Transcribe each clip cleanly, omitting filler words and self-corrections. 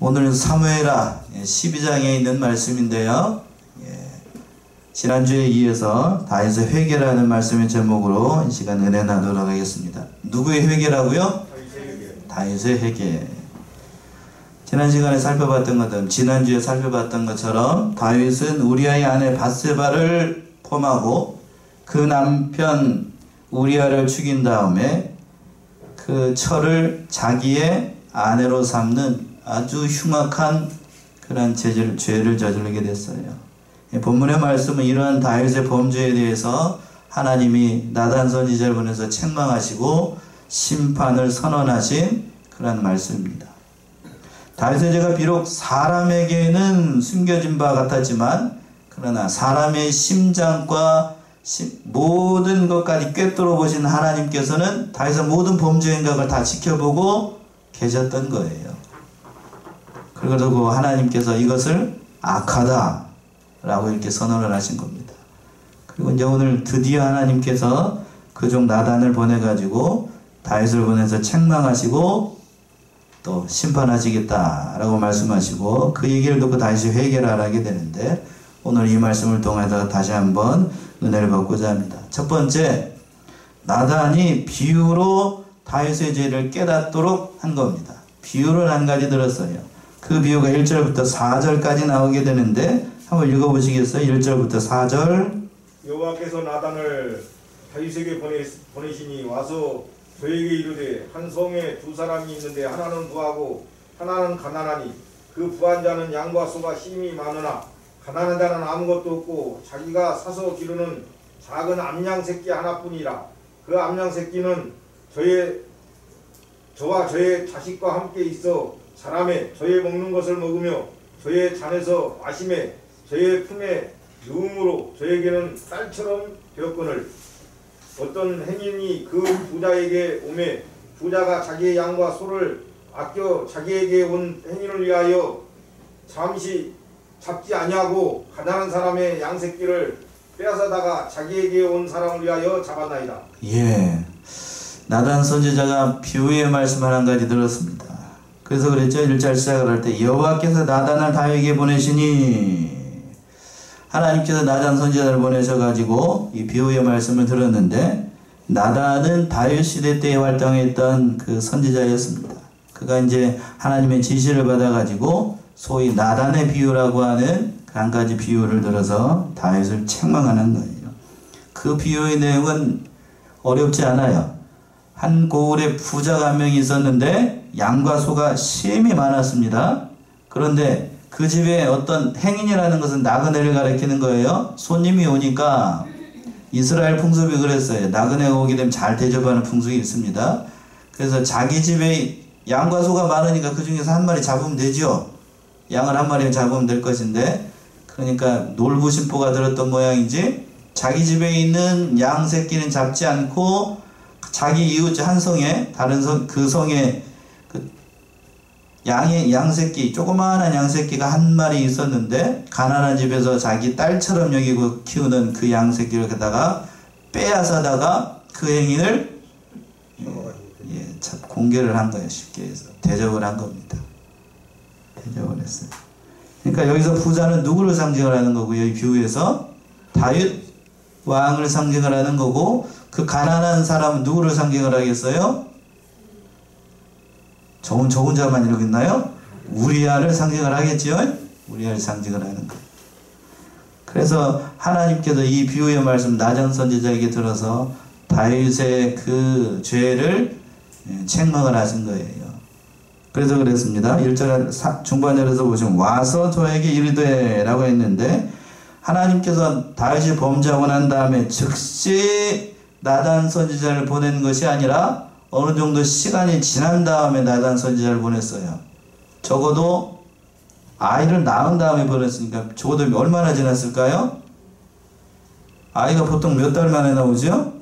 오늘 사무엘하 12장에 있는 말씀인데요. 지난주에 이어서 다윗의 회개라는 말씀의 제목으로 이 시간 은혜 나누도록 하겠습니다. 누구의 회개라고요? 다윗의 회개. 지난 시간에 살펴봤던 것처럼, 지난주에 살펴봤던 것처럼 다윗은 우리아의 아내 밧세바를 범하고 그 남편 우리아를 죽인 다음에 그 처를 자기의 아내로 삼는 아주 흉악한 그런 죄를 저지르게 됐어요. 본문의 말씀은 이러한 다윗의 범죄에 대해서 하나님이 나단 선지자를 보내서 책망하시고 심판을 선언하신 그런 말씀입니다. 다윗의 죄가 비록 사람에게는 숨겨진 바 같았지만 그러나 사람의 심장과 모든 것까지 꿰뚫어 보신 하나님께서는 다윗의 모든 범죄 행각을 다 지켜보고 계셨던 거예요. 그리고 하나님께서 이것을 악하다 라고 이렇게 선언을 하신 겁니다. 그리고 이제 오늘 드디어 하나님께서 그종 나단을 보내가지고 다윗을 보내서 책망하시고 또 심판하시겠다라고 말씀하시고 그 얘기를 듣고 다윗이 회개를 하게 되는데 오늘 이 말씀을 통해서 다시 한번 은혜를 받고자 합니다. 첫 번째, 나단이 비유로 다윗의 죄를 깨닫도록 한 겁니다. 비유를 한 가지 들었어요. 그 비유가 1절부터 4절까지 나오게 되는데 한번 읽어보시겠어요? 1절부터 4절. 여호와께서 나단을 다윗에게 보내시니 와서 저에게 이르되 한 성에 두 사람이 있는데 하나는 부하고 하나는 가난하니 그 부한 자는 양과 소가 힘이 많으나 가난한 자는 아무것도 없고 자기가 사서 기르는 작은 암양 새끼 하나뿐이라. 그 암양 새끼는 저와 저의 자식과 함께 있어 자라매 저의 먹는 것을 먹으며 저의 잔에서 마시매 저의 품에 누움으로 저에게는 딸처럼 되었거늘 어떤 행인이 그 부자에게 오매 부자가 자기의 양과 소를 아껴 자기에게 온 행인을 위하여 잠시 잡지 아니하고 가난한 사람의 양새끼를 빼앗아다가 자기에게 온 사람을 위하여 잡았나이다. 예, 나단 선지자가 비유의 말씀을 한 가지 들었습니다. 그래서 그랬죠. 1절 시작을 할 때 여호와께서 나단을 다윗에게 보내시니 하나님께서 나단 선지자를 보내셔가지고 이 비유의 말씀을 들었는데 나단은 다윗 시대 때에 활동했던 그 선지자였습니다. 그가 이제 하나님의 지시를 받아가지고 소위 나단의 비유라고 하는 한 가지 비유를 들어서 다윗을 책망하는 거예요. 그 비유의 내용은 어렵지 않아요. 한 고을에 부자가 한 명이 있었는데 양과 소가 심히 많았습니다. 그런데 그 집에 어떤 행인이라는 것은 나그네를 가리키는 거예요. 손님이 오니까 이스라엘 풍습이 그랬어요. 나그네가 오게 되면 잘 대접하는 풍습이 있습니다. 그래서 자기 집에 양과 소가 많으니까 그 중에서 한 마리 잡으면 되죠. 양을 한 마리 잡으면 될 것인데 그러니까 놀부심보가 들었던 모양인지 자기 집에 있는 양 새끼는 잡지 않고 자기 이웃 한 성에 다른 그 성에 그 양새끼 조그마한 양새끼가 한 마리 있었는데 가난한 집에서 자기 딸처럼 여기고 키우는 그 양새끼를 갖다가 빼앗아다가 그 행인을 공개를 한 거예요. 쉽게 해서 대접을 한 겁니다. 대접을 했어요. 그러니까 여기서 부자는 누구를 상징을 하는 거고요. 이 비유에서 다윗 왕을 상징을 하는 거고 그 가난한 사람은 누구를 상징을 하겠어요? 저 혼자만 이러고 있나요? 우리아를 상징을 하겠지요? 우리아를 상징을 하는 거예요. 그래서 하나님께서 이 비유의 말씀 나단 선지자에게 들어서 다윗의 그 죄를 책망을 하신 거예요. 그래서 그랬습니다. 1절 중반절에서 보시면 와서 저에게 이르되 라고 했는데 하나님께서 다윗이 범죄하고 난 다음에 즉시 나단 선지자를 보낸 것이 아니라 어느 정도 시간이 지난 다음에 나단 선지자를 보냈어요. 적어도 아이를 낳은 다음에 보냈으니까 적어도 얼마나 지났을까요? 아이가 보통 몇 달 만에 나오죠?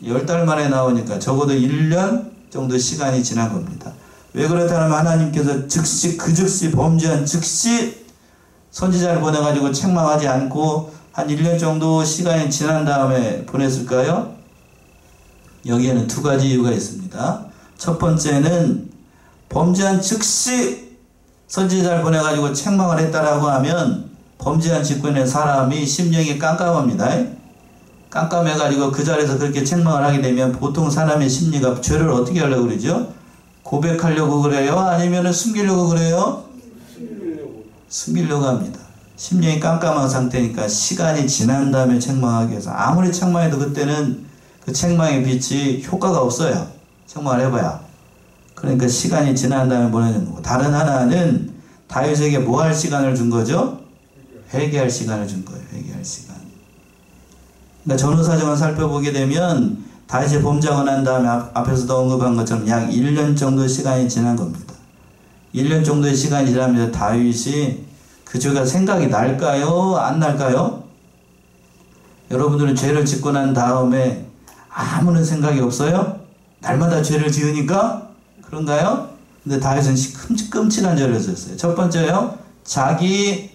10달 만에 나오니까 적어도 1년 정도 시간이 지난 겁니다. 왜 그렇다면 하나님께서 즉시 범죄한 즉시 선지자를 보내가지고 책망하지 않고 한 1년 정도 시간이 지난 다음에 보냈을까요? 여기에는 두 가지 이유가 있습니다. 첫 번째는 범죄한 즉시 선지자를 보내가지고 책망을 했다라고 하면 범죄한 직후에는 사람이 심령이 깜깜합니다. 깜깜해가지고 그 자리에서 그렇게 책망을 하게 되면 보통 사람의 심리가 죄를 어떻게 하려고 그러죠? 고백하려고 그래요? 아니면 숨기려고 그래요? 숨기려고 합니다. 심령이 깜깜한 상태니까 시간이 지난 다음에 책망하기 위해서 아무리 책망해도 그때는 그 책망의 빛이 효과가 없어요. 책망을 해봐야. 그러니까 시간이 지난 다음에 보내는 거고, 다른 하나는 다윗에게 뭐 할 시간을 준 거죠? 회개할 시간을 준 거예요. 회개할 시간. 그러니까 전후사정을 살펴보게 되면 다윗이 범죄하고 난 다음에 앞에서도 언급한 것처럼 약 1년 정도 시간이 지난 겁니다. 1년 정도의 시간이 지나면서 다윗이 그 죄가 생각이 날까요? 안 날까요? 여러분들은 죄를 짓고 난 다음에 아무런 생각이 없어요? 날마다 죄를 지으니까? 그런가요? 근데 다윗은 끔찍한 죄를 지었어요. 첫 번째요, 자기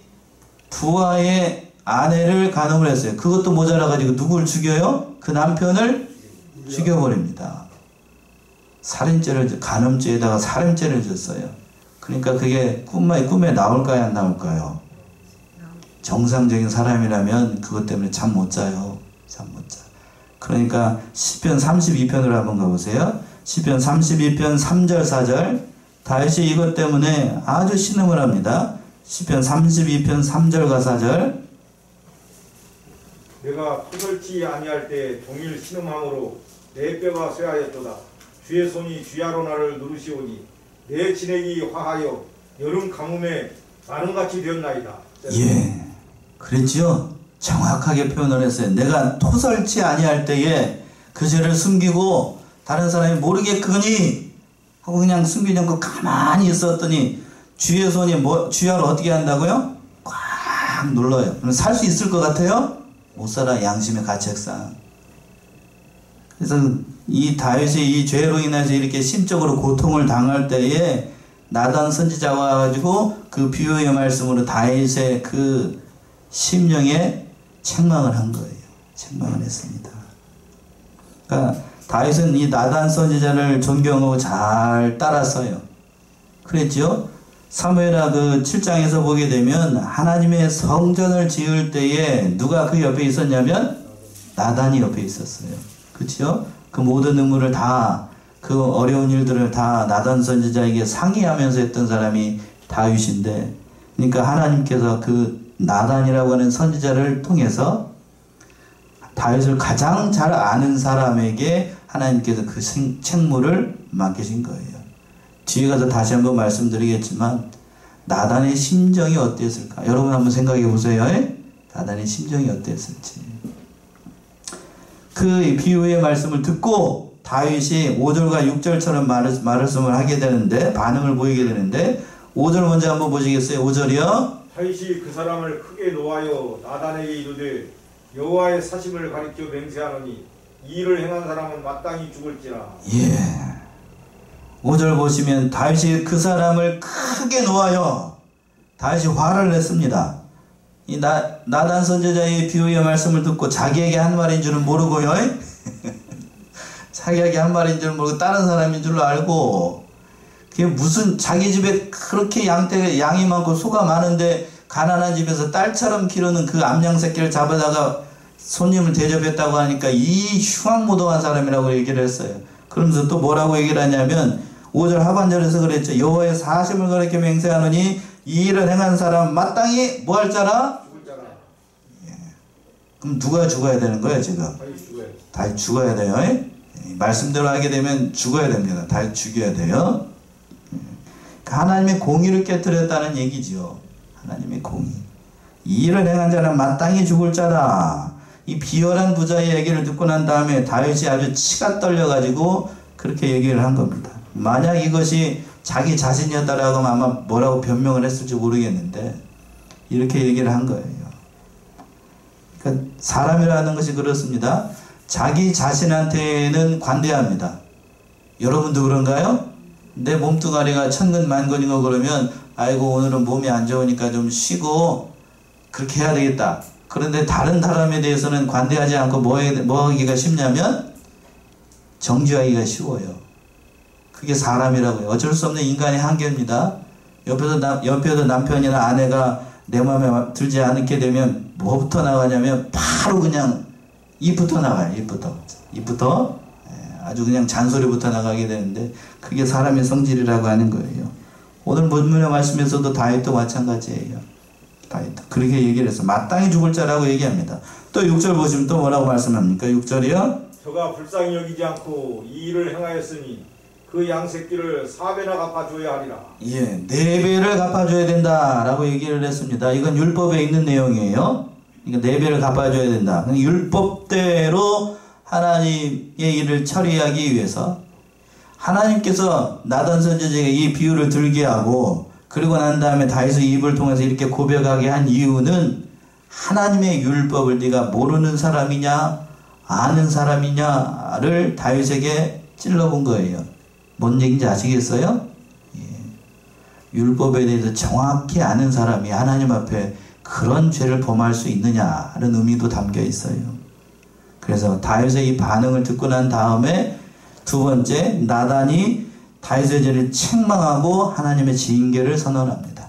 부하의 아내를 간음을 했어요. 그것도 모자라가지고 누굴 죽여요? 그 남편을 죽여버립니다. 살인죄를, 간음죄에다가 살인죄를 졌어요. 그러니까 그게 꿈에 나올까요? 안 나올까요? 정상적인 사람이라면 그것 때문에 잠 못 자요. 잠 못 자. 그러니까 시편 32편으로 한번 가보세요. 시편 32편 3절 4절. 다윗이 이것 때문에 아주 신음을 합니다. 시편 32편 3절과 4절. 내가 토설치 아니할 때 종일 신음함으로 내 뼈가 쇠하였도다. 주의 손이 주야로 나를 누르시오니 내 진액이 화하여 여름 가뭄에 마름같이 되었나이다. 예, 그랬지요. 정확하게 표현을 했어요. 내가 토설치 아니할 때에 그 죄를 숨기고 다른 사람이 모르겠거니 하고 그냥 숨기지 않고 가만히 있었더니 주의 손이 주야로 어떻게 한다고요? 꽉 눌러요. 그럼 살 수 있을 것 같아요? 못 살아. 양심의 가책상. 그래서 이 다윗이 이 죄로 인해서 이렇게 심적으로 고통을 당할 때에 나단 선지자가 와가지고 그 비유의 말씀으로 다윗의 그 심령에 책망을 한 거예요. 책망을 했습니다. 그러니까 다윗은 이 나단 선지자를 존경하고 잘 따랐어요. 그랬죠? 사무엘하 그 7장에서 보게 되면 하나님의 성전을 지을 때에 누가 그 옆에 있었냐면 나단이 옆에 있었어요. 그렇죠? 그 모든 의무를 다, 그 어려운 일들을 다 나단 선지자에게 상의하면서 했던 사람이 다윗인데, 그러니까 하나님께서 그 나단이라고 하는 선지자를 통해서 다윗을 가장 잘 아는 사람에게 하나님께서 그 책무를 맡기신 거예요. 뒤에 가서 다시 한번 말씀드리겠지만 나단의 심정이 어땠을까? 여러분 한번 생각해 보세요. 나단의 심정이 어땠을지. 그 비유의 말씀을 듣고 다윗이 5절과 6절처럼 말씀을 하게 되는데, 반응을 보이게 되는데, 5절 먼저 한번 보시겠어요? 5절이요. 다윗이 그 사람을 크게 노하여 나단에게 이르되 여호와의 사심을 가리켜 맹세하노니 이 일을 행한 사람은 마땅히 죽을지라. 예. 5절 보시면 다윗이 그 사람을 크게 놓아요. 다윗이 화를 냈습니다. 이 나단 선지자의 비유의 말씀을 듣고 자기에게 한 말인 줄은 모르고요. 자기에게 한 말인 줄은 모르고 다른 사람인 줄로 알고, 그게 무슨 자기 집에 그렇게 양이 많고 소가 많은데 가난한 집에서 딸처럼 기르는 그 암양 새끼를 잡아다가 손님을 대접했다고 하니까 이 흉악무도한 사람이라고 얘기를 했어요. 그러면서 또 뭐라고 얘기를 하냐면 5절 하반절에서 그랬죠. 여호와의 사심을 가리켜 맹세하노니 이 일을 행한 사람 마땅히 뭐 할 자라? 죽을 자라. 예. 그럼 누가 죽어야 되는 거예요 지금? 다윗 죽어야 돼요. 말씀대로 하게 되면 죽어야 됩니다. 다윗 죽여야 돼요. 하나님의 공의를 깨뜨렸다는 얘기지요. 하나님의 공의. 이 일을 행한 자는 마땅히 죽을 자라. 이 비열한 부자의 얘기를 듣고 난 다음에 다윗이 아주 치가 떨려가지고 그렇게 얘기를 한 겁니다. 만약 이것이 자기 자신이었다라고 하면 아마 뭐라고 변명을 했을지 모르겠는데 이렇게 얘기를 한 거예요. 그러니까 사람이라는 것이 그렇습니다. 자기 자신한테는 관대합니다. 여러분도 그런가요? 내 몸뚱아리가 천근만근이고 그러면 아이고 오늘은 몸이 안 좋으니까 좀 쉬고 그렇게 해야 되겠다. 그런데 다른 사람에 대해서는 관대하지 않고 뭐 하기가 쉽냐면 정죄하기가 쉬워요. 그게 사람이라고요. 어쩔 수 없는 인간의 한계입니다. 옆에서 남편이나 아내가 내 마음에 들지 않게 되면 뭐부터 나가냐면 바로 그냥 입부터 나가요. 입부터 아주 그냥 잔소리부터 나가게 되는데 그게 사람의 성질이라고 하는 거예요. 오늘 본문의 말씀에서도 다윗도 마찬가지예요. 다윗도 그렇게 얘기를 해서 마땅히 죽을 자라고 얘기합니다. 또 6절 보시면 또 뭐라고 말씀합니까? 6절이요. 저가 불쌍히 여기지 않고 이 일을 행하였으니 그 양새끼를 4배나 갚아줘야 하리라. 예, 4배를 갚아줘야 된다라고 얘기를 했습니다. 이건 율법에 있는 내용이에요. 그러니까 4배를 갚아줘야 된다. 율법대로 하나님의 일을 처리하기 위해서 하나님께서 나단 선지자에게 이 비유를 들게 하고 그리고 난 다음에 다윗의 입을 통해서 이렇게 고백하게 한 이유는 하나님의 율법을 네가 모르는 사람이냐 아는 사람이냐를 다윗에게 찔러본 거예요. 뭔 얘기인지 아시겠어요? 예. 율법에 대해서 정확히 아는 사람이 하나님 앞에 그런 죄를 범할 수 있느냐는 의미도 담겨 있어요. 그래서 다윗의 이 반응을 듣고 난 다음에 두 번째, 나단이 다윗의 죄를 책망하고 하나님의 징계를 선언합니다.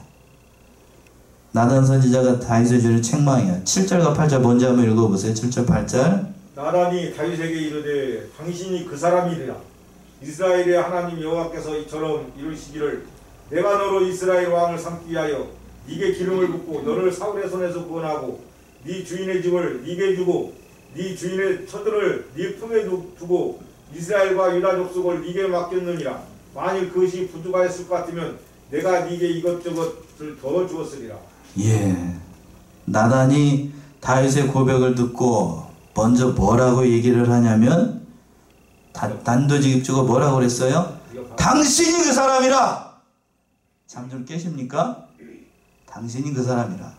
나단 선지자가 다윗의 죄를 책망해요. 7절과 8절 먼저 한번 읽어보세요. 7절 8절. 나단이 다윗에게 이르되 당신이 그 사람이라. 이스라엘의 하나님 여호와께서 이처럼 이르시기를 내가 너로 이스라엘 왕을 삼기 위하여 네게 기름을 붓고 너를 사울의 손에서 구원하고 네 주인의 집을 네게 주고 네 주인의 처들을 네 품에 두고 이스라엘과 유다 족속을 네게 맡겼느니라. 만일 그것이 부족하였을 것 같으면 내가 네게 이것저것을 더 주었으리라. 예, 나단이 다윗의 고백을 듣고 먼저 뭐라고 얘기를 하냐면 단도직입적으로 뭐라고 그랬어요? 당신이 그 사람이라. 잠 좀 깨십니까? 당신이 그 사람이라.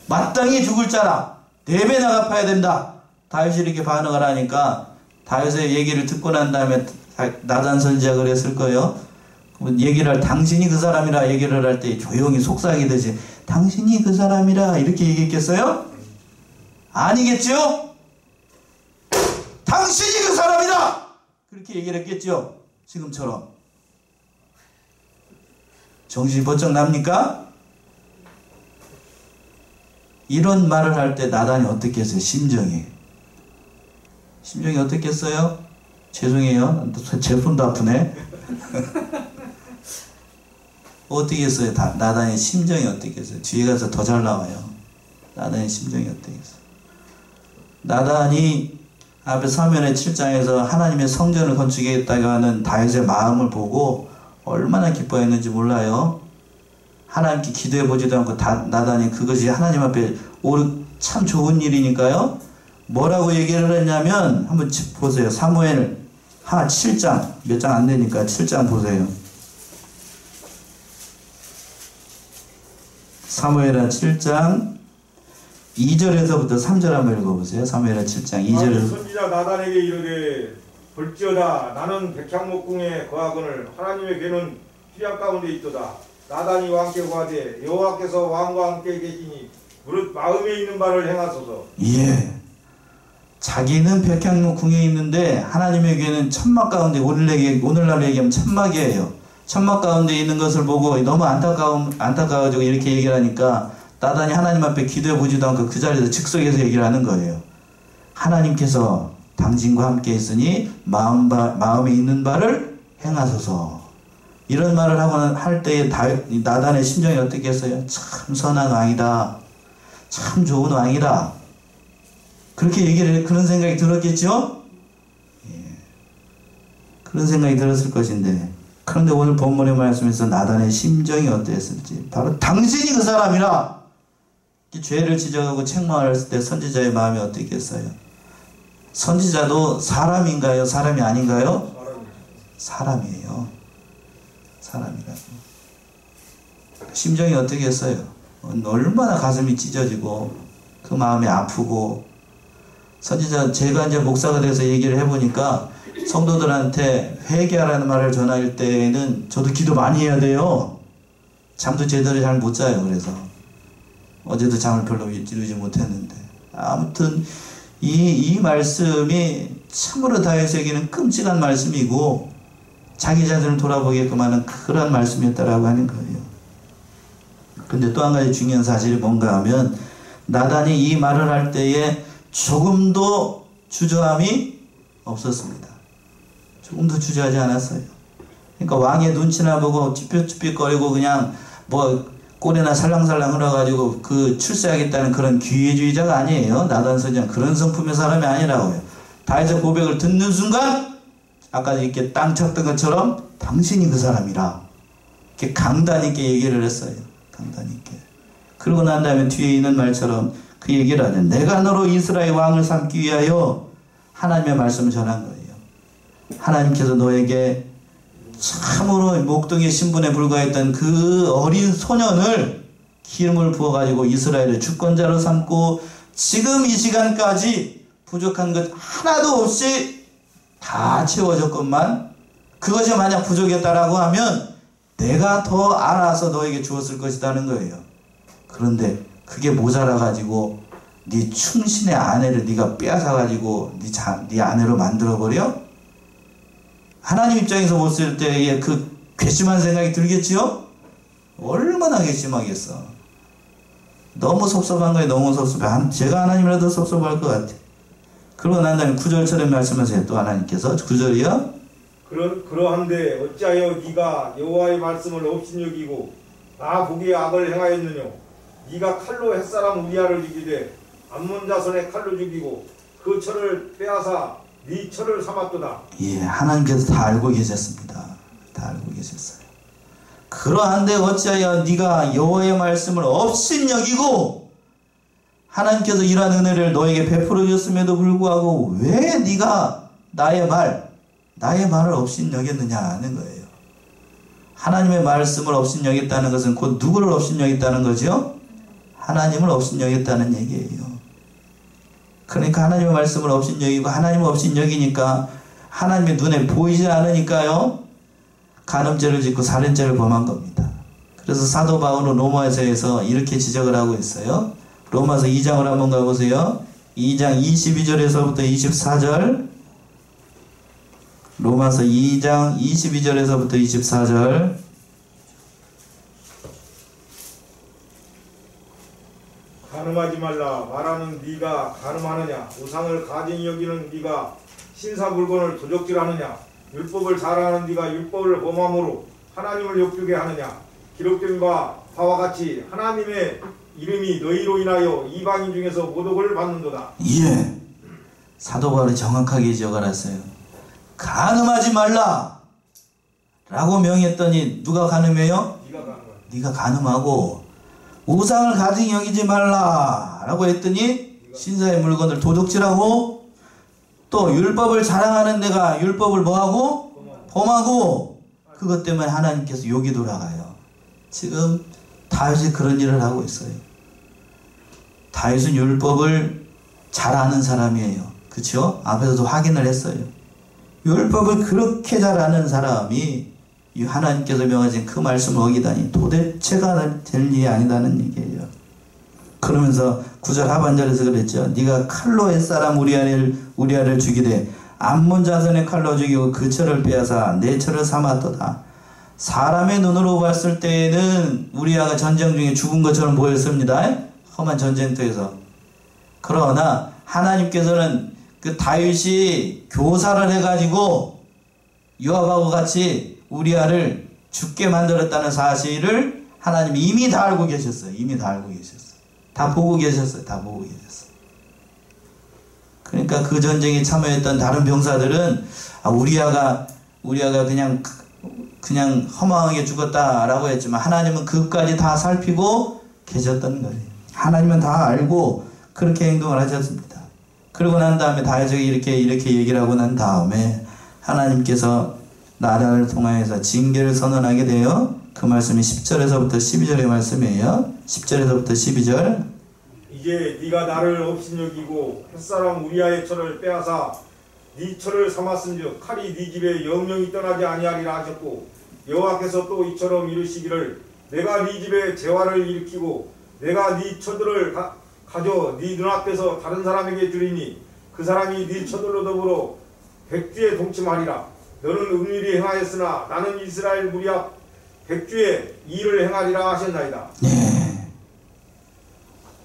마땅히 죽을 자라. 4배나 갚아야 된다. 다윗이 이렇게 반응을 하니까 다윗의 얘기를 듣고 난 다음에 나단 선지자가 그랬을 거예요. 얘기를 당신이 그 사람이라 얘기를 할 때 조용히 속삭이듯이 당신이 그 사람이라 이렇게 얘기했겠어요? 아니겠죠? 당신이 그 사람이다! 그렇게 얘기를 했겠죠? 지금처럼. 정신이 번쩍 납니까? 이런 말을 할 때 나단이 어떻게 했어요? 심정이 어떻게 했어요? 죄송해요. 제 손도 아프네. 어떻게 했어요? 나단의 심정이 어떻게 했어요? 뒤에 가서 더 잘 나와요. 나단의 심정이 어떻게 했어요? 나단이 앞에 사무엘 7장에서 하나님의 성전을 건축했다고 하는 다윗의 마음을 보고 얼마나 기뻐했는지 몰라요. 하나님께 기도해보지도 않고 나단이 그것이 하나님 앞에 참 좋은 일이니까요. 뭐라고 얘기를 했냐면 한번 보세요. 사무엘 7장 몇 장 안 되니까 7장 보세요. 사무엘하 7장 2절에서부터 3절 한번 읽어보세요. 사무엘하 7장 2절에서. 선지자 나단에게 이르되 볼지어다 나는 백향목궁에 거하거늘 하나님의 괴는 희량 가운데 있도다. 나단이 왕께 구하되 여호와께서 왕과 함께 계시니 무릇 마음에 있는 바를 행하소서. 예. 자기는 백향목궁에 있는데 하나님의 괴는 천막 가운데 오늘날로 얘기하면 천막이에요. 천막 가운데 있는 것을 보고 너무 안타까워지고 이렇게 얘기를 하니까 나단이 하나님 앞에 기도해 보지도 않고 그 자리에서 즉석에서 얘기를 하는 거예요. 하나님께서 당신과 함께 있으니 마음에 있는 바를 행하소서. 이런 말을 할 때에 나단의 심정이 어떻게 했어요? 참 선한 왕이다. 참 좋은 왕이다. 그렇게 얘기를 그런 생각이 들었겠죠? 예. 그런 생각이 들었을 것인데 그런데 오늘 본문의 말씀에서 나단의 심정이 어땠을지 바로 당신이 그 사람이라 죄를 지적하고 책망을 했을 때 선지자의 마음이 어떻겠어요? 선지자도 사람인가요? 사람이 아닌가요? 사람이에요. 사람이라고. 심정이 어떻게 했어요? 얼마나 가슴이 찢어지고 그 마음이 아프고 선지자 제가 이제 목사가 돼서 얘기를 해보니까 성도들한테 회개하라는 말을 전할 때에는 저도 기도 많이 해야 돼요. 잠도 제대로 잘 못 자요. 그래서 어제도 잠을 별로 이루지 못했는데 아무튼 이 말씀이 참으로 다윗에게는 끔찍한 말씀이고 자기 자신을 돌아보게끔 하는 그런 말씀이었다라고 하는 거예요. 근데 또 한 가지 중요한 사실이 뭔가 하면 나단이 이 말을 할 때에 조금도 주저함이 없었습니다. 조금도 주저하지 않았어요. 그러니까 왕의 눈치나 보고 쭈뼛쭈뼛거리고 그냥 뭐 꼬리나 살랑살랑 흘러가지고 그 출세하겠다는 그런 기회주의자가 아니에요. 나단 선지자는 그런 성품의 사람이 아니라고요. 다윗의 고백을 듣는 순간 아까 이렇게 땅 쳤던 것처럼 당신이 그 사람이라 이렇게 강단 있게 얘기를 했어요. 강단 있게. 그러고 난 다음에 뒤에 있는 말처럼 그 얘기를 하죠. 내가 너로 이스라엘 왕을 삼기 위하여 하나님의 말씀을 전한 거예요. 하나님께서 너에게 참으로 목동의 신분에 불과했던 그 어린 소년을 기름을 부어가지고 이스라엘의 주권자로 삼고 지금 이 시간까지 부족한 것 하나도 없이 다 채워졌건만 그것이 만약 부족했다라고 하면 내가 더 알아서 너에게 주었을 것이라는 거예요. 그런데 그게 모자라가지고 네 충신의 아내를 네가 빼앗아가지고 네 아내로 만들어버려? 하나님 입장에서 봤을 때의 그 괘씸한 생각이 들겠지요? 얼마나 괘씸하겠어. 너무 섭섭한 거예요. 너무 섭섭해. 제가 하나님이라도 섭섭할 것 같아. 그러고 난 다음에 9절처럼 말씀하세요. 또 하나님께서 9절이요. 그러한데 어찌하여 네가 여호와의 말씀을 업신여기고 나 보기에 악을 행하였느냐. 네가 칼로 햇사람 우리아를 죽이되 암몬 자손의 칼로 죽이고 그 철을 빼앗아 네 철을 삼았도다. 예, 하나님께서 다 알고 계셨습니다. 다 알고 계셨어요. 그러한데 어찌하여 네가 여호와의 말씀을 업신여기고 하나님께서 이러한 은혜를 너에게 베풀어 줬음에도 불구하고 왜 네가 나의 말을 업신여겼느냐 하는 거예요. 하나님의 말씀을 업신여겼다는 것은 곧 누구를 업신여겼다는 거죠? 하나님을 업신여겼다는 얘기예요. 그러니까 하나님의 말씀을 업신여기고 하나님을 업신여기니까 하나님의 눈에 보이지 않으니까요. 간음죄를 짓고 살인죄를 범한 겁니다. 그래서 사도 바울은 로마서에서 이렇게 지적을 하고 있어요. 로마서 2장을 한번 가보세요. 2장 22절에서부터 24절. 로마서 2장 22절에서부터 24절. 간음하지 말라. 말하는 네가 간음하느냐. 우상을 가증히 여기는 네가 신사물건을 도적질하느냐. 율법을 잘하는 네가 율법을 범함으로 하나님을 욕되게 하느냐. 기록된 바와 같이 하나님의 이름이 너희로 인하여 이방인 중에서 모독을 받는도다. 예, 사도 바울이 정확하게 지적을했어요. 간음하지 말라 라고 명했더니 누가 간음해요? 네가 간음하고 우상을 가증히 여기지 말라 라고 했더니 신사의 물건을 도둑질하고 또 율법을 자랑하는 데가 율법을 뭐하고? 범하고 그것 때문에 하나님께서 욕이 돌아가요. 지금 다윗이 그런 일을 하고 있어요. 다윗은 율법을 잘 아는 사람이에요. 그렇죠? 앞에서도 확인을 했어요. 율법을 그렇게 잘 아는 사람이 이 하나님께서 명하신 그 말씀을 어기다니 도대체가 될 일이 아니다는 얘기예요. 그러면서 9절 하반절에서 그랬죠. 네가 칼로 옛사람 우리아를 죽이되 암몬 자손의 칼로 죽이고 그 철을 빼앗아 내 철을 삼았도다. 사람의 눈으로 봤을 때에는 우리아가 전쟁 중에 죽은 것처럼 보였습니다. 험한 전쟁터에서. 그러나 하나님께서는 그 다윗이 교사를 해가지고 요압하고 같이 우리아를 죽게 만들었다는 사실을 하나님이 이미 다 알고 계셨어요. 이미 다 알고 계셨어요. 다 보고 계셨어요. 다 보고 계셨어요. 그러니까 그 전쟁에 참여했던 다른 병사들은 우리아가 그냥 허망하게 죽었다라고 했지만 하나님은 그것까지 다 살피고 계셨던 거예요. 하나님은 다 알고 그렇게 행동을 하셨습니다. 그러고 난 다음에 다윗에게 이렇게 얘기를 하고 난 다음에 하나님께서 나단을 통하여서 징계를 선언하게 되어 그 말씀이 10절에서부터 12절의 말씀이에요. 10절에서부터 12절. 이제 네가 나를 업신여기고 햇사람 우리아의 철을 빼앗아 네 철을 삼았은즉 칼이 네 집에 영영이 떠나지 아니하리라 하셨고 여호와께서 또 이처럼 이르시기를 내가 네 집에 재화를 일으키고 내가 네 처들을 가져 네 눈앞에서 다른 사람에게 주리니 그 사람이 네 처들로 더불어 백지에 동침하리라. 너는 은밀히 행하였으나 나는 이스라엘 무리 앞 백주에 일을 행하리라 하셨나이다. 네.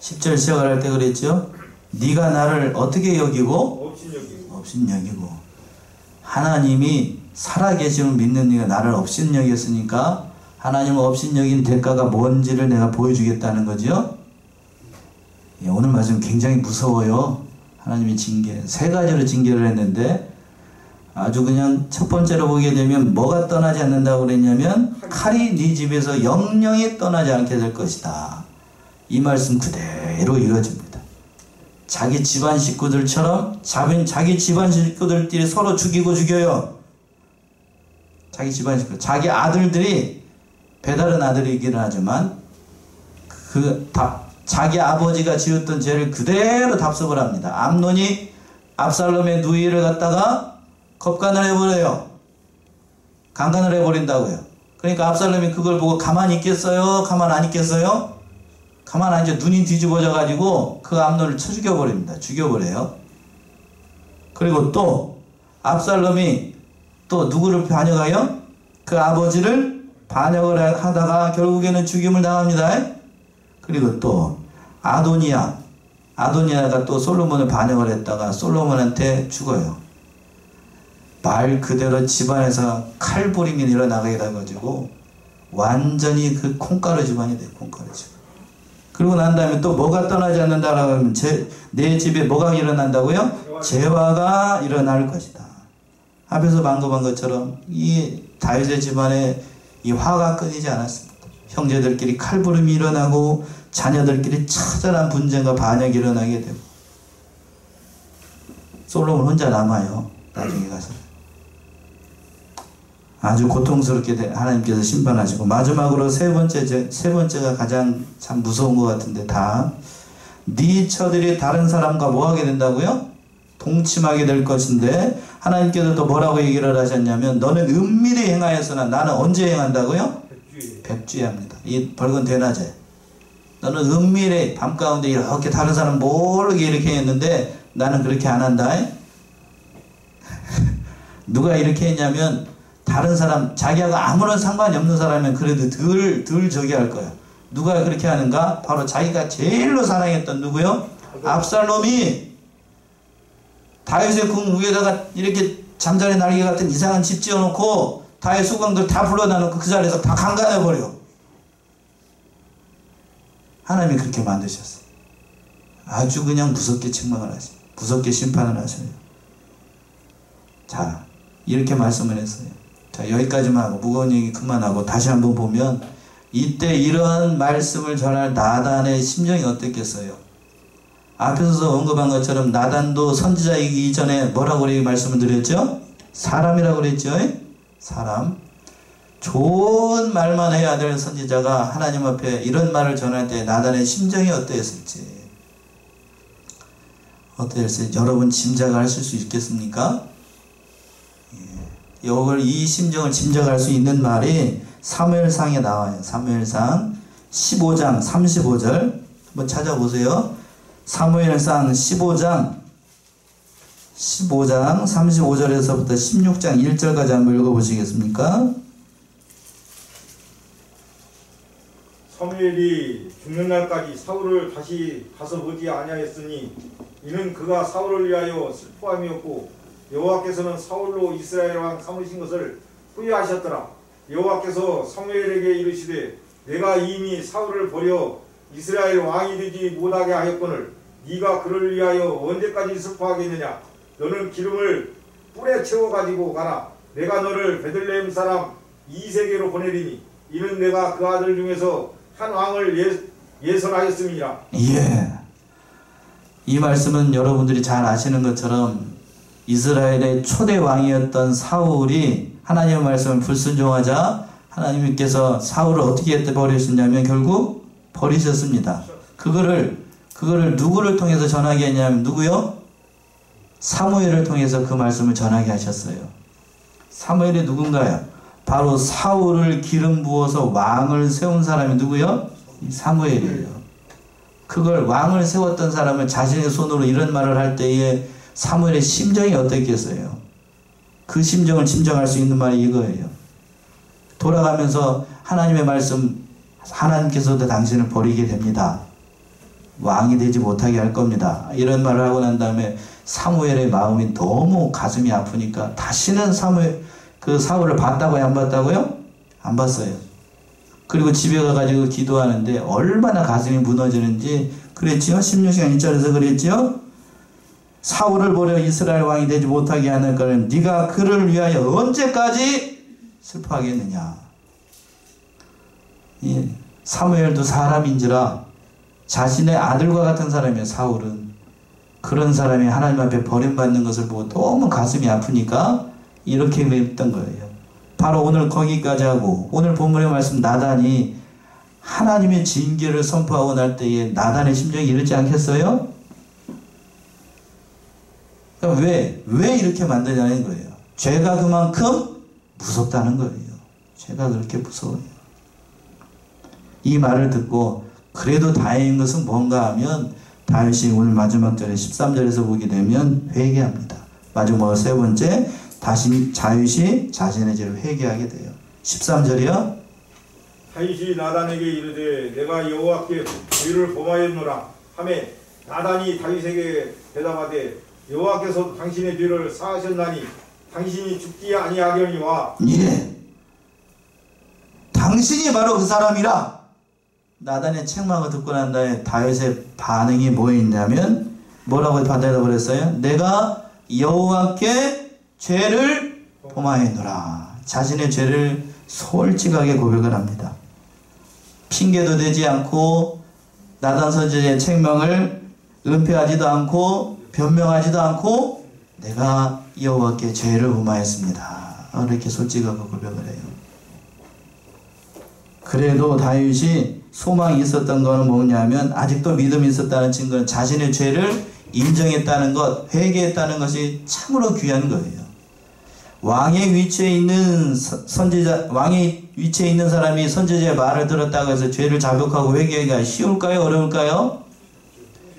10절 시작을 할 때 그랬죠. 네가 나를 어떻게 여기고? 업신여기고. 하나님이 살아계심을 믿는 네가 나를 업신여겼으니까 하나님을 업신여긴 대가가 뭔지를 내가 보여주겠다는 거죠. 예, 오늘 말씀 굉장히 무서워요. 하나님의 징계. 세 가지로 징계를 했는데 아주 그냥 첫 번째로 보게 되면 뭐가 떠나지 않는다고 그랬냐면 칼이 네 집에서 영영이 떠나지 않게 될 것이다. 이 말씀 그대로 이루어집니다. 자기 집안 식구들처럼 자기 집안 식구들끼리 서로 죽여요. 자기 집안 식구, 자기 아들들이 배다른 아들이기는 하지만 자기 아버지가 지었던 죄를 그대로 답습을 합니다. 암논이 압살롬의 누이를 갖다가 겁간을 해버려요. 강간을 해버린다고요. 그러니까 압살롬이 그걸 보고 가만히 있겠어요? 가만 안 있겠어요? 가만 안 있죠. 눈이 뒤집어져 가지고 그 암논을 쳐 죽여버립니다. 죽여버려요. 그리고 또 압살롬이 또 누구를 반역하여? 그 아버지를 반역을 하다가 결국에는 죽임을 당합니다. 그리고 또 아도니아가 또 솔로몬을 반역을 했다가 솔로몬한테 죽어요. 말 그대로 집안에서 칼부림이 일어나게 돼가지고 완전히 그 콩가루 집안이 돼요. 콩가루 집안. 그리고 난 다음에 또 뭐가 떠나지 않는다라고 하면 내 집에 뭐가 일어난다고요? 재화가 일어날 것이다. 앞에서 언급한 것처럼 이 다윗의 집안에 이 화가 끊이지 않았습니다. 형제들끼리 칼부림이 일어나고 자녀들끼리 처절한 분쟁과 반역이 일어나게 되고 솔로몬 혼자 남아요. 나중에 가서 아주 고통스럽게 하나님께서 심판하시고 마지막으로 세 번째가 가장 참 무서운 것 같은데 네 처들이 다른 사람과 뭐 하게 된다고요? 동침하게 될 것인데 하나님께서 또 뭐라고 얘기를 하셨냐면 너는 은밀히 행하였으나 나는 언제 행한다고요? 백주에 합니다. 이 벌건 대낮에 너는 은밀히 밤가운데 이렇게 다른 사람 모르게 이렇게 했는데 나는 그렇게 안 한다. 누가 이렇게 했냐면 다른 사람 자기하고 아무런 상관이 없는 사람이면 그래도 덜 저기 할 거야. 누가 그렇게 하는가? 바로 자기가 제일로 사랑했던 누구요? 압살롬이 다윗의 궁 위에다가 이렇게 잠자리 날개 같은 이상한 집 지어놓고 다윗 수강들 다 불러다 놓고 그 자리에서 다 강간해버려. 하나님이 그렇게 만드셨어요. 아주 그냥 무섭게 책망을 하셔요. 무섭게 심판을 하셔요. 자, 이렇게 말씀을 했어요. 자, 여기까지만 하고 무거운 얘기 그만하고 다시 한번 보면 이때 이런 말씀을 전할 나단의 심정이 어땠겠어요? 앞에서 언급한 것처럼 나단도 선지자이기 이전에 뭐라고 말씀을 드렸죠? 사람이라고 그랬죠? 사람. 좋은 말만 해야 될 선지자가 하나님 앞에 이런 말을 전할 때 나단의 심정이 어떠했을지 여러분 짐작하실 수 있겠습니까? 이 심정을 짐작할 수 있는 말이 사무엘상에 나와요. 사무엘상 15장 35절 한번 찾아보세요. 사무엘상 15장 35절에서부터 16장 1절까지 한번 읽어보시겠습니까? 사무엘이 죽는 날까지 사울을 다시 가서 보지 아니하였으니 이는 그가 사울을 위하여 슬퍼함이었고 여호와께서는 사울로 이스라엘 왕 삼으신 것을 후회하셨더라. 여호와께서 사무엘에게 이르시되 내가 이미 사울을 버려 이스라엘 왕이 되지 못하게 하였거늘 네가 그를 위하여 언제까지 슬퍼하겠느냐. 너는 기름을 뿔에 채워 가지고 가라. 내가 너를 베들레헴 사람 이세게로 보내리니 이는 내가 그 아들 중에서 한 왕을 예설하였음이라. 예. 이 말씀은 여러분들이 잘 아시는 것처럼 이스라엘의 초대 왕이었던 사울이 하나님의 말씀을 불순종하자 하나님께서 사울을 어떻게 버리셨냐면 결국 버리셨습니다. 그거를 누구를 통해서 전하게 했냐면 누구요? 사무엘을 통해서 그 말씀을 전하게 하셨어요. 사무엘이 누군가요? 바로 사울을 기름 부어서 왕을 세운 사람이 누구요? 사무엘이에요. 그걸 왕을 세웠던 사람을 자신의 손으로 이런 말을 할 때에 사무엘의 심정이 어땠겠어요? 그 심정을 짐작할 수 있는 말이 이거예요. 돌아가면서 하나님의 말씀, 하나님께서도 당신을 버리게 됩니다. 왕이 되지 못하게 할 겁니다. 이런 말을 하고 난 다음에 사무엘의 마음이 너무 가슴이 아프니까 다시는 사울을 봤다고요? 안 봤다고요? 안 봤어요. 그리고 집에 가가지고 기도하는데 얼마나 가슴이 무너지는지 그랬지요? 16시간 1절에서 그랬지요? 사울을 버려 이스라엘 왕이 되지 못하게 하는 것은 네가 그를 위하여 언제까지 슬퍼하겠느냐. 사무엘도 사람인지라 자신의 아들과 같은 사람이에요. 사울은. 그런 사람이 하나님 앞에 버림받는 것을 보고 너무 가슴이 아프니까 이렇게 했던 거예요. 바로 오늘 거기까지 하고 오늘 본문의 말씀 나단이 하나님의 징계를 선포하고 날 때에 나단의 심정이 이렇지 않겠어요? 그러니까 왜 이렇게 만드냐는 거예요. 죄가 그만큼 무섭다는 거예요. 죄가 그렇게 무서워요. 이 말을 듣고 그래도 다행인 것은 뭔가 하면 다윗이 오늘 마지막 절에 13절에서 보게 되면 회개합니다. 마지막 세 번째 다시 다윗이 자신의 죄를 회개하게 돼요. 13절이요. 다윗이 나단에게 이르되 내가 여호와께 죄를 범하였노라 하매 나단이 다윗에게 대답하되 여호와께서 당신의 죄를 사하셨나니 당신이 죽지 아니하려니와. 예. 당신이 바로 그 사람이라. 나단의 책망을 듣고 난 다음에 다윗의 반응이 뭐였냐면 뭐라고 대답을 했어요? 내가 여호와께 죄를 범하였노라. 자신의 죄를 솔직하게 고백을 합니다. 핑계도 되지 않고 나단 선지자의 책망을 은폐하지도 않고 변명하지도 않고 내가 여호와께 죄를 범하였습니다. 이렇게 솔직하게 고백을 해요. 그래도 다윗이 소망이 있었던 거는 뭐냐면 아직도 믿음이 있었다는 증거는 자신의 죄를 인정했다는 것, 회개했다는 것이 참으로 귀한 거예요. 왕의 위치에 있는 왕의 위치에 있는 사람이 선지자의 말을 들었다고 해서 죄를 자백하고 회개하기가 쉬울까요? 어려울까요?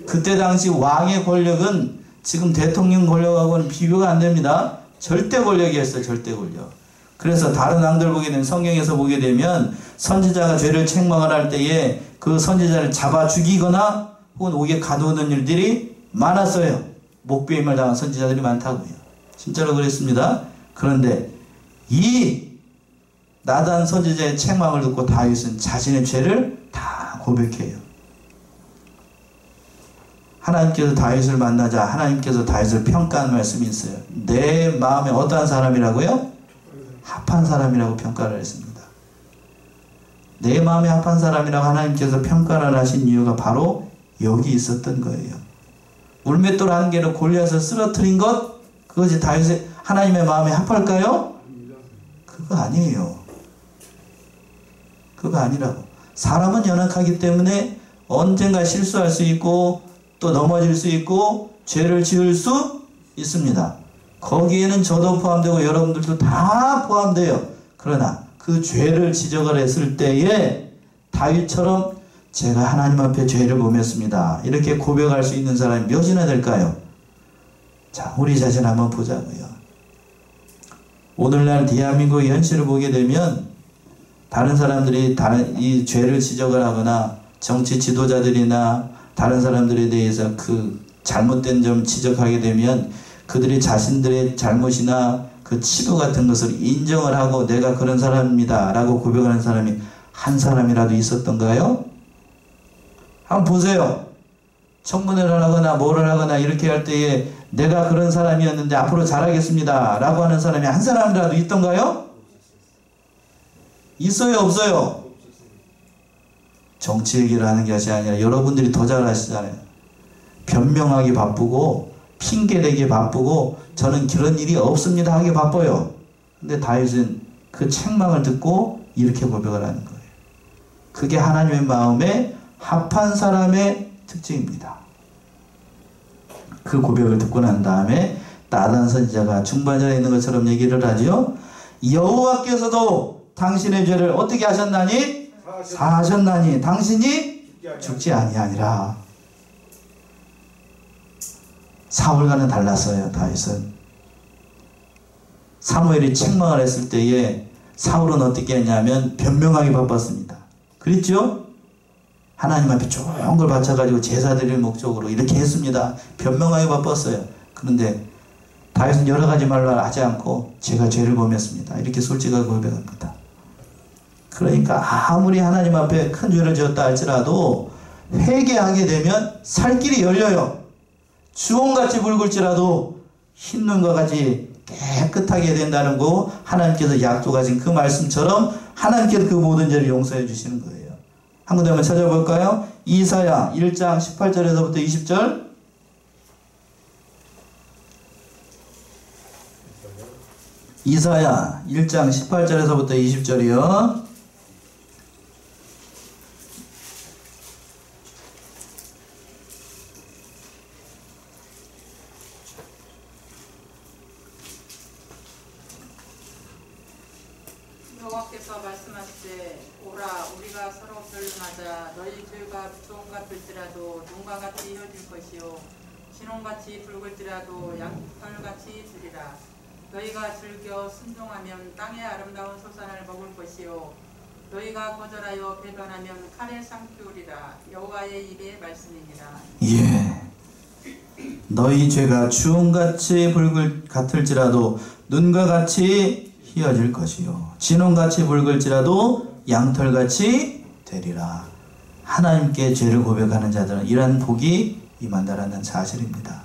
그때 당시 왕의 권력은 지금 대통령 권력하고는 비교가 안 됩니다. 절대 권력이었어요. 절대 권력. 그래서 다른 왕들 보게 되면 성경에서 보게 되면 선지자가 죄를 책망을 할 때에 그 선지자를 잡아 죽이거나 혹은 옥에 가두는 일들이 많았어요. 목배임을 당한 선지자들이 많다고요. 진짜로 그랬습니다. 그런데 이 나단 선지자의 책망을 듣고 다윗은 자신의 죄를 다 고백해요. 하나님께서 다윗을 만나자 하나님께서 다윗을 평가한 말씀이 있어요. 내 마음에 어떠한 사람이라고요? 합한 사람이라고 평가를 했습니다. 내 마음에 합한 사람이라고 하나님께서 평가를 하신 이유가 바로 여기 있었던 거예요. 울맷돌 한 개로 골리앗을 쓰러뜨린 것, 그것이 다윗의 하나님의 마음에 합할까요? 그거 아니에요. 그거 아니라고. 사람은 연약하기 때문에 언젠가 실수할 수 있고 또 넘어질 수 있고 죄를 지을 수 있습니다. 거기에는 저도 포함되고 여러분들도 다 포함돼요. 그러나 그 죄를 지적을 했을 때에 다윗처럼 제가 하나님 앞에 죄를 범했습니다. 이렇게 고백할 수 있는 사람이 몇이나 될까요? 자, 우리 자신 한번 보자고요. 오늘날 대한민국의 현실을 보게 되면 다른 사람들이 이 죄를 지적을 하거나 정치 지도자들이나 다른 사람들에 대해서 그 잘못된 점 지적하게 되면 그들이 자신들의 잘못이나 그 치부 같은 것을 인정을 하고 내가 그런 사람입니다 라고 고백하는 사람이 한 사람이라도 있었던가요? 한번 보세요. 청문회를 하거나 뭐를 하거나 이렇게 할 때에 내가 그런 사람이었는데 앞으로 잘하겠습니다 라고 하는 사람이 한 사람이라도 있던가요? 있어요? 없어요? 정치 얘기를 하는 것이 아니라 여러분들이 더 잘하시잖아요. 변명하기 바쁘고 핑계대기 바쁘고 저는 그런 일이 없습니다 하기 바빠요. 근데 다윗은 그 책망을 듣고 이렇게 고백을 하는 거예요. 그게 하나님의 마음에 합한 사람의 특징입니다. 그 고백을 듣고 난 다음에 나단 선지자가 중반절에 있는 것처럼 얘기를 하죠. 여호와께서도 당신의 죄를 어떻게 하셨나니? 사하셨나니 당신이 죽지 아니하니라. 사울과는 달랐어요. 다윗은 사무엘이 책망을 했을 때에 사울은 어떻게 했냐면 변명하기 바빴습니다. 그랬죠? 하나님 앞에 좋은 걸 바쳐가지고 제사 드릴 목적으로 이렇게 했습니다. 변명하기 바빴어요. 그런데 다윗은 여러 가지 말로 하지 않고 제가 죄를 범했습니다. 이렇게 솔직하게 고백합니다. 그러니까 아무리 하나님 앞에 큰 죄를 지었다 할지라도 회개하게 되면 살 길이 열려요. 주홍같이 붉을지라도 흰 눈과 같이 깨끗하게 된다는 거 하나님께서 약속하신 그 말씀처럼 하나님께서 그 모든 죄를 용서해 주시는 거예요. 한 군데 한번 찾아볼까요? 이사야 1장 18절에서부터 20절. 이사야 1장 18절에서부터 20절이요. 여호와께서 말씀하시되 오라 우리가 서로 변론하자. 너희 죄가 주홍 같을지라도 눈과 같이 이어질 것이요 진홍같이 붉을지라도 양털같이 되리라. 너희가 즐겨 순종하면 땅의 아름다운 소산을 먹을 것이요 너희가 거절하여 배반하면 칼에 삼키우리라. 여호와의 입의 말씀이니라. 예. 너희 죄가 주홍같이 같을지라도 눈과 같이 희어질 것이요 진홍같이 붉을지라도 양털같이 되리라. 하나님께 죄를 고백하는 자들은 이러한 복이 임한다라는 사실입니다.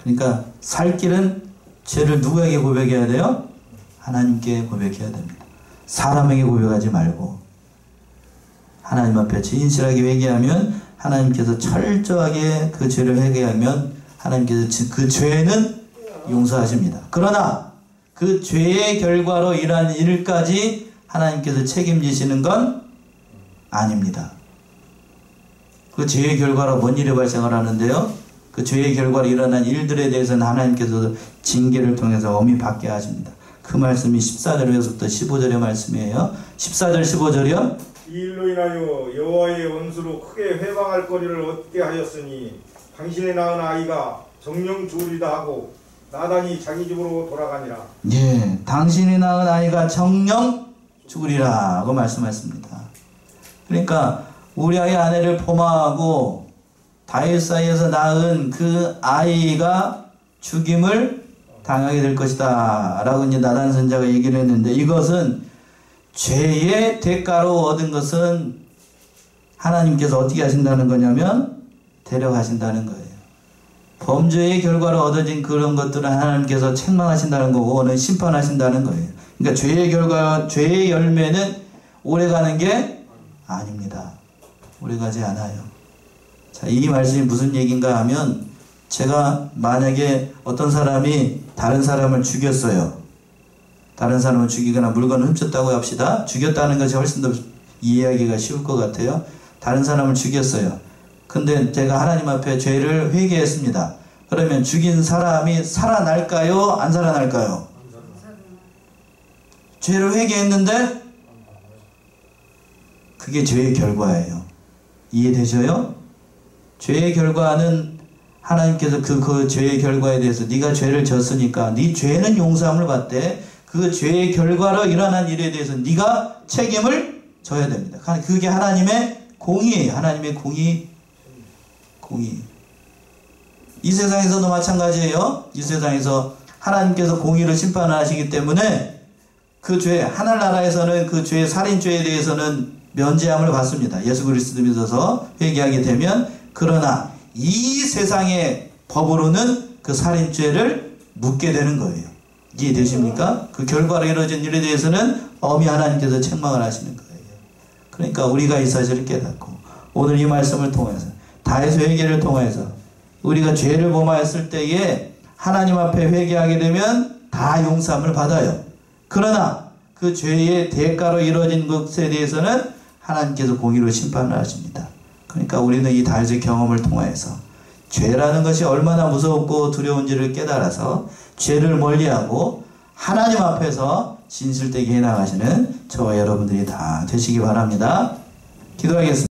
그러니까 살 길은 죄를 누구에게 고백해야 돼요? 하나님께 고백해야 됩니다. 사람에게 고백하지 말고 하나님 앞에 진실하게 회개하면 하나님께서 철저하게 그 죄를 회개하면 하나님께서 그 죄는 용서하십니다. 그러나 그 죄의 결과로 일한 일까지 하나님께서 책임지시는 건 아닙니다. 그 죄의 결과로 뭔 일이 발생을 하는데요? 그 죄의 결과로 일어난 일들에 대해서는 하나님께서 징계를 통해서 엄히 받게 하십니다. 그 말씀이 14절에서부터 15절의 말씀이에요. 14절 15절이요. 이 일로 인하여 여호와의 원수로 크게 회방할 거리를 얻게 하였으니 당신의 낳은 아이가 정령 죽으리다 하고 나단이 자기 집으로 돌아가니라. 예, 당신이 낳은 아이가 정령 죽으리라고 말씀하십니다. 그러니까 우리아의 아내를 포마하고 다윗 사이에서 낳은 그 아이가 죽임을 당하게 될 것이다 라고 이제 나단 선지자가 얘기를 했는데, 이것은 죄의 대가로 얻은 것은 하나님께서 어떻게 하신다는 거냐면 데려가신다는 거예요. 범죄의 결과로 얻어진 그런 것들은 하나님께서 책망하신다는 거고 오늘 심판하신다는 거예요. 그러니까 죄의 결과, 죄의 열매는 오래가는 게 아닙니다. 오래가지 않아요. 자, 이 말씀이 무슨 얘기인가 하면, 제가 만약에 어떤 사람이 다른 사람을 죽였어요. 다른 사람을 죽이거나 물건을 훔쳤다고 합시다. 죽였다는 것이 훨씬 더 이해하기가 쉬울 것 같아요. 다른 사람을 죽였어요. 근데 제가 하나님 앞에 죄를 회개했습니다. 그러면 죽인 사람이 살아날까요? 안 살아날까요? 죄를 회개했는데 그게 죄의 결과예요. 이해되셔요? 죄의 결과는 하나님께서 그 죄의 결과에 대해서 네가 죄를 졌으니까 네 죄는 용서함을 받되 그 죄의 결과로 일어난 일에 대해서 네가 책임을 져야 됩니다. 그게 하나님의 공의예요. 하나님의 공의. 이 세상에서도 마찬가지예요. 이 세상에서 하나님께서 공의로 심판을 하시기 때문에 그 죄, 하늘나라에서는 그 죄, 살인죄에 대해서는 면제함을 받습니다. 예수 그리스도 믿어서 회개하게 되면. 그러나 이 세상의 법으로는 그 살인죄를 묻게 되는 거예요. 이해되십니까? 그 결과로 이루어진 일에 대해서는 엄히 하나님께서 책망을 하시는 거예요. 그러니까 우리가 이 사실을 깨닫고 오늘 이 말씀을 통해서 다윗의 회개를 통해서 우리가 죄를 범하였을 때에 하나님 앞에 회개하게 되면 다 용서함을 받아요. 그러나 그 죄의 대가로 이루어진 것에 대해서는 하나님께서 공의로 심판을 하십니다. 그러니까 우리는 이 다윗의 경험을 통해서 죄라는 것이 얼마나 무섭고 두려운지를 깨달아서 죄를 멀리하고 하나님 앞에서 진실되게 해나가시는 저와 여러분들이 다 되시기 바랍니다. 기도하겠습니다.